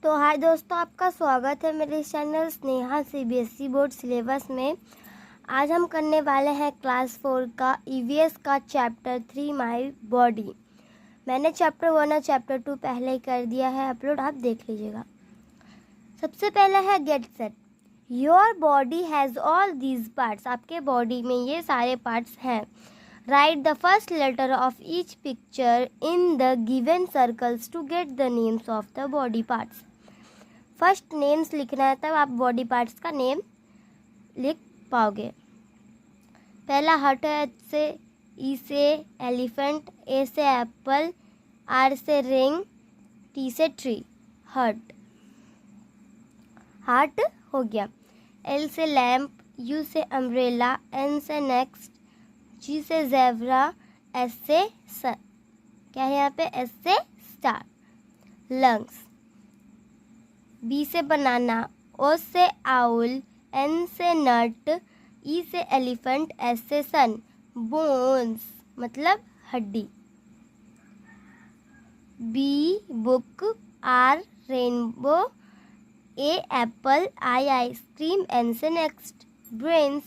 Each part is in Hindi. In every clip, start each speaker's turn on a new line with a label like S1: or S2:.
S1: तो हाय दोस्तों, आपका स्वागत है मेरे channel Sneha CBSE board syllabus में। आज हम करने वाले हैं क्लास 4 का ईवीएस का चैप्टर 3 माय बॉडी। मैंने चैप्टर 1 और चैप्टर 2 पहले ही कर दिया है अपलोड, आप देख लीजिएगा। सबसे पहले है get set. Your body has all these parts. आपके बॉडी में ये सारे पार्ट्स हैं। Write the first letter of each picture in the given circles to get the names of the body parts. First names लिखना है, तब आप बॉडी पार्ट्स का नेम लिख पाओगे। पहला हर्ट है, H से, E से एलिफेंट, A से एप्पल, R से रिंग, T से ट्री, हर्ट, हार्ट हो गया। L से लैम्प, U से अम्ब्रेला, N से नेक्स्ट, G से ज़ेब्रा, S से सन, क्या है यहाँ पे, S से स्टार, लंग्स। B से बनाना, O से आउल, N से नट, E से एलिफेंट, S से सन, बोन्स मतलब हड्डी। B book, R rainbow, A Apple, I ice cream, N से नेक्स्ट, ब्रेन्स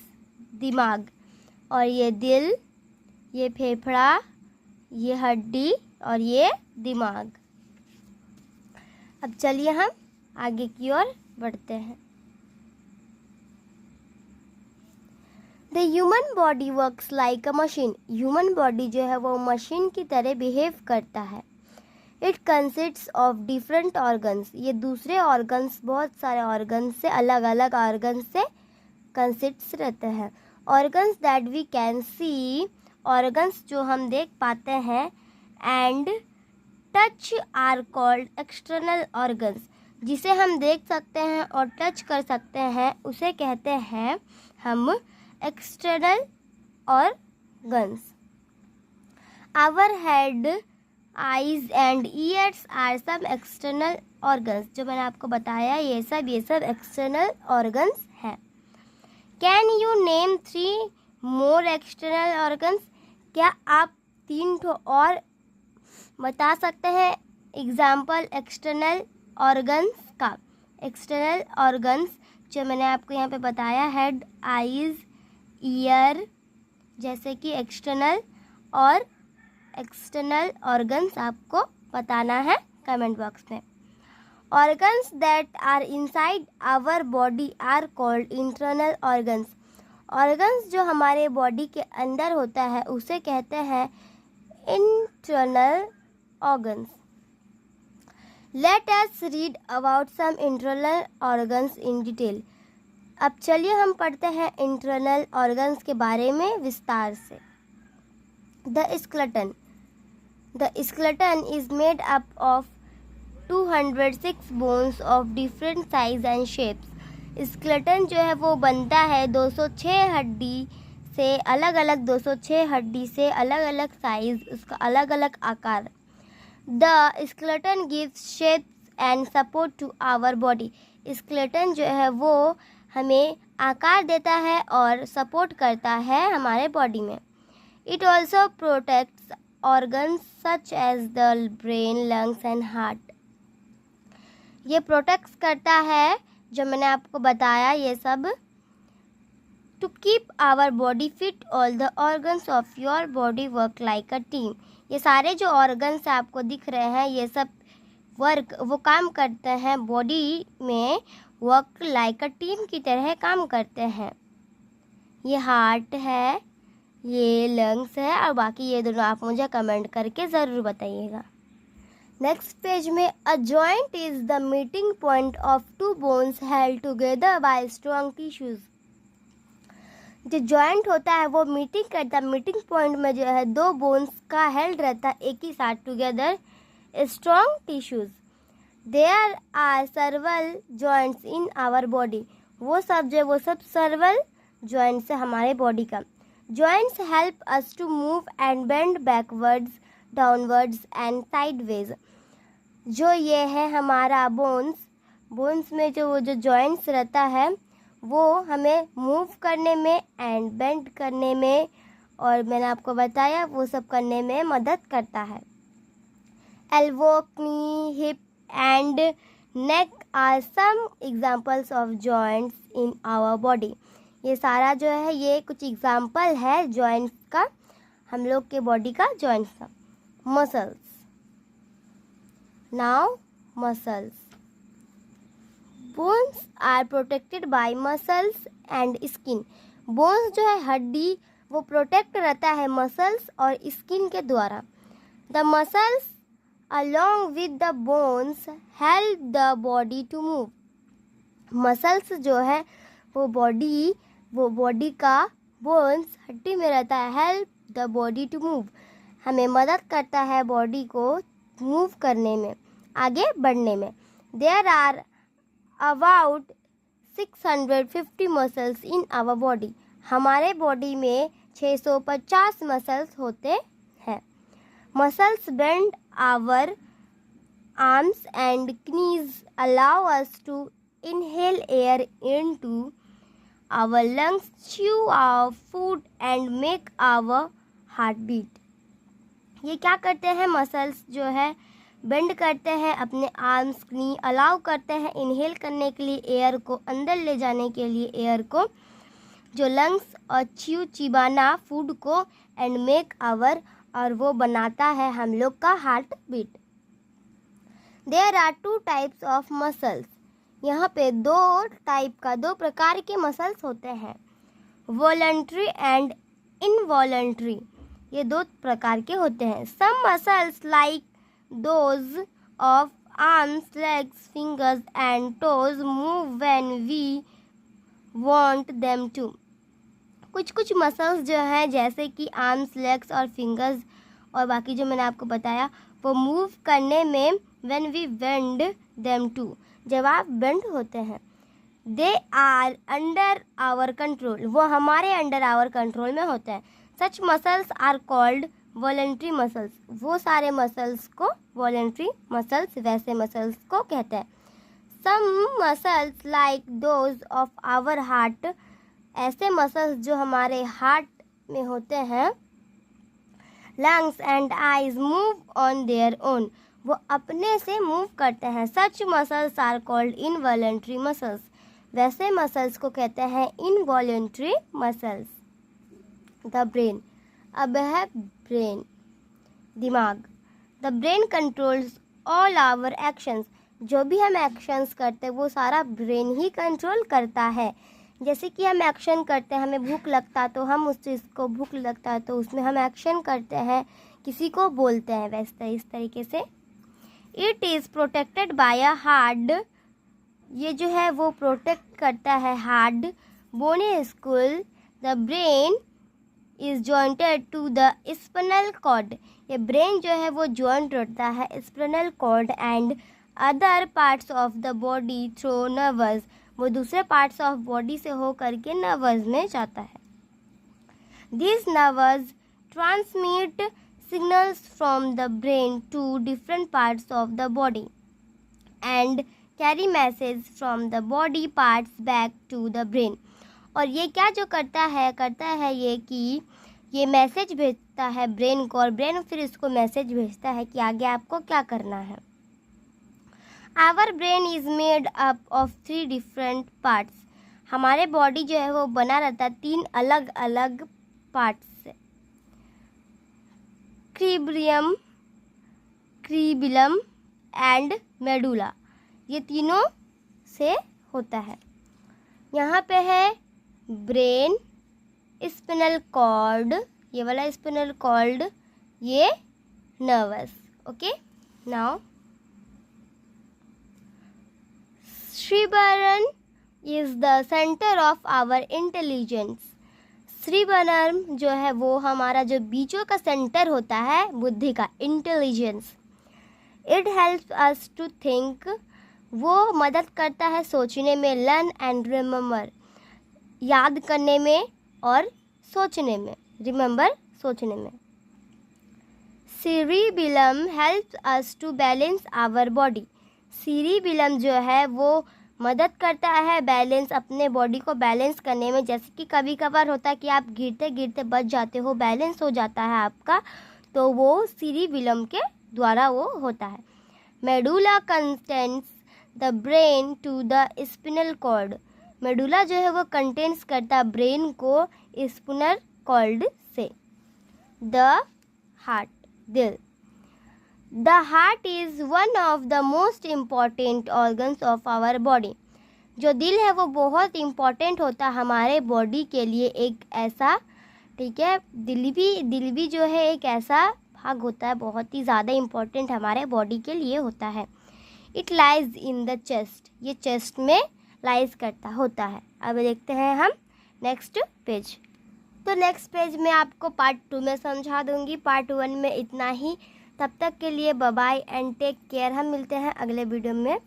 S1: दिमाग, और ये दिल, ये फेफड़ा, ये हड्डी और ये दिमाग। अब चलिए हम आगे की ओर बढ़ते हैं। The human body works like a machine. Human body जो है वो मशीन की तरह बिहेव करता है। It consists of different organs. ये दूसरे ऑर्गन्स, बहुत सारे ऑर्गन्स से, अलग अलग ऑर्गन्स से कंसिस्ट्स रहते हैं। Organs that we can see, organs जो हम देख पाते हैं, and touch are called external organs. जिसे हम देख सकते हैं और टच कर सकते हैं उसे कहते हैं हम external organs. Our head, eyes and ears are some external organs. जो मैंने आपको बताया ये सब एक्सटर्नल ऑर्गन्स हैं। Can you name 3 more external organs. क्या आप 3 और बता सकते हैं एग्जाम्पल एक्सटर्नल ऑर्गन्स का। एक्सटर्नल ऑर्गन्स जो मैंने आपको यहाँ पे बताया, हेड, आईज, ईयर, जैसे कि एक्सटर्नल, और एक्सटर्नल ऑर्गन्स आपको बताना है कमेंट बॉक्स में। Organs that are inside our body are called internal organs. Organs जो हमारे बॉडी के अंदर होता है उसे कहते हैं internal organs. Let us read about some internal organs in detail. अब चलिए हम पढ़ते हैं internal organs के बारे में विस्तार से। The skeleton. The skeleton is made up of 206 bones of different size and shapes. Skeleton जो है वो बनता है 206 हड्डी से, अलग अलग 206 हड्डी से, अलग अलग साइज, उसका अलग अलग आकार। The skeleton gives shapes and support to our body. Skeleton जो है वो हमें आकार देता है और सपोर्ट करता है हमारे बॉडी में। It also protects organs such as the brain, lungs and heart. ये प्रोटेक्ट करता है, जो मैंने आपको बताया ये सब। To keep our body fit, all the organs of your body work like a team. ये सारे जो ऑर्गन्स आपको दिख रहे हैं ये सब वो काम करते हैं बॉडी में, वर्क लाइक अ टीम की तरह काम करते हैं। ये हार्ट है, ये लंग्स है, और बाकी ये दोनों आप मुझे कमेंट करके ज़रूर बताइएगा। नेक्स्ट पेज में, a joint is the meeting point of 2 bones held together by strong tissues. जो जॉइंट होता है वो मीटिंग करता है, मीटिंग पॉइंट में जो है 2 बोन्स का हेल्ड रहता है एक ही साथ, together strong tissues. There are several joints in our body. वो सब सर्वल जॉइंट्स है हमारे बॉडी का। Joints help us to move and bend backwards, downwards and sideways. जो ये है हमारा बोन्स में जो जॉइंट्स रहता है वो हमें मूव करने में एंड बेंड करने में, और मैंने आपको बताया वो सब करने में मदद करता है। Elbow, knee, hip and neck are some examples of joints in our body. ये सारा जो है ये कुछ एग्जाम्पल है जॉइंट्स का, हम लोग के बॉडी का जॉइंट्स का. Muscles. Now muscles. Bones are protected by muscles and skin. Bones जो है हड्डी वो प्रोटेक्ट रहता है मसल्स और स्किन के द्वारा. The muscles along with the bones help the body to move. Muscles जो है वो बॉडी का बोन्स हड्डी में रहता है. Help the body to move, हमें मदद करता है बॉडी को मूव करने में, आगे बढ़ने में. There are about 650 muscles in our body. हमारे बॉडी में 650 मसल्स होते हैं. Muscles bend our arms and knees allow us to inhale air into our lungs, chew our food and make our heart beat. ये क्या करते हैं मसल्स जो है बेंड करते हैं अपने आर्म्स नी अलाउ करते हैं इनहेल करने के लिए एयर को, अंदर ले जाने के लिए एयर को, जो लंग्स और चिबाना फूड को, एंड मेक आवर, और वो बनाता है हम लोग का heartbeat. There are 2 types of muscles. यहाँ पे 2 प्रकार के मसल्स होते हैं. वॉलंटरी एंड इनवॉलंटरी, ये 2 प्रकार के होते हैं. Some muscles like those of arms, legs, fingers and toes move when we want them to. कुछ मसल्स जो हैं जैसे कि आर्म्स, लेग्स और फिंगर्स और बाकी जो मैंने आपको बताया वो मूव करने में when we bend them to, जब आप बेंड होते हैं. They are under our control, वो हमारे अंडर आवर कंट्रोल में होते हैं. Such muscles are called voluntary muscles. वो सारे मसल्स को वॉलंटरी मसल्स, वैसे मसल्स को कहते हैं. Some muscles like those of our heart, ऐसे मसल्स जो हमारे हार्ट में होते हैं. Lungs and eyes move on their own, वो अपने से मूव करते हैं. Such muscles are called involuntary muscles, वैसे मसल्स को कहते हैं इनवॉलंटरी मसल्स. The brain. अब है ब्रेन, दिमाग. The brain controls all our actions. जो भी हम एक्शंस करते हैं वो सारा ब्रेन ही कंट्रोल करता है. जैसे कि हम एक्शन करते हैं, हमें भूख लगता तो हम उस चीज़ को, भूख लगता है तो उसमें हम एक्शन करते हैं, किसी को बोलते हैं, वैसे इस तरीके से. It is protected by a hard, ये जो है वो प्रोटेक्ट करता है hard bony skull. The brain is jointed to the spinal cord, ये ब्रेन जो है वो जॉइंट होता है spinal cord and other parts of the body through nerves, वो दूसरे पार्ट्स ऑफ बॉडी से हो करके नर्वस में जाता है. This nerves transmit signals from the brain to different parts of the body and carry message from the body parts back to the brain. और ये क्या जो करता है ये कि ये मैसेज भेजता है ब्रेन को, और ब्रेन फिर इसको मैसेज भेजता है कि आगे आपको क्या करना है. Our brain is made up of 3 different parts. हमारे बॉडी जो है वो बना रहता है 3 अलग अलग पार्ट्स से. क्रीबिलम एंड मेडुला, ये तीनों से होता है. यहाँ पे है ब्रेन, स्पाइनल कॉर्ड, ये वाला स्पाइनल कॉर्ड, ये nerves. Okay, now cerebrum is the centre of our intelligence. Cerebrum जो है वो हमारा जो बीचों का सेंटर होता है बुद्धि का, intelligence. It helps us to think, वो मदद करता है सोचने में. लर्न एंड रिमेंबर, याद करने में और सोचने में. रिमेंबर, सोचने में. Cerebellum helps us to balance our body. Cerebellum जो है वो मदद करता है बैलेंस, अपने बॉडी को बैलेंस करने में. जैसे कि कभी कभार होता है कि आप गिरते गिरते बच जाते हो, बैलेंस हो जाता है आपका, तो वो सीरिबिलम के द्वारा वो होता है. Medulla contains the brain to the spinal cord. Medulla जो है वो कंटेंट्स करता ब्रेन को स्पिनल कॉर्ड से। द हार्ट, दिल। The heart is one of the most important organs of our body. जो दिल है वो बहुत इम्पॉर्टेंट होता है हमारे बॉडी के लिए। एक ऐसा, ठीक है, दिल भी जो है एक ऐसा भाग होता है, बहुत ही ज़्यादा इम्पॉर्टेंट हमारे बॉडी के लिए होता है। It lies in the chest, ये चेस्ट में लाइज करता होता है। अब देखते हैं हम नेक्स्ट पेज। तो नेक्स्ट पेज में आपको पार्ट 2 में समझा दूंगी। पार्ट 1 में इतना ही। तब तक के लिए bye bye and take care. हम मिलते हैं अगले वीडियो में।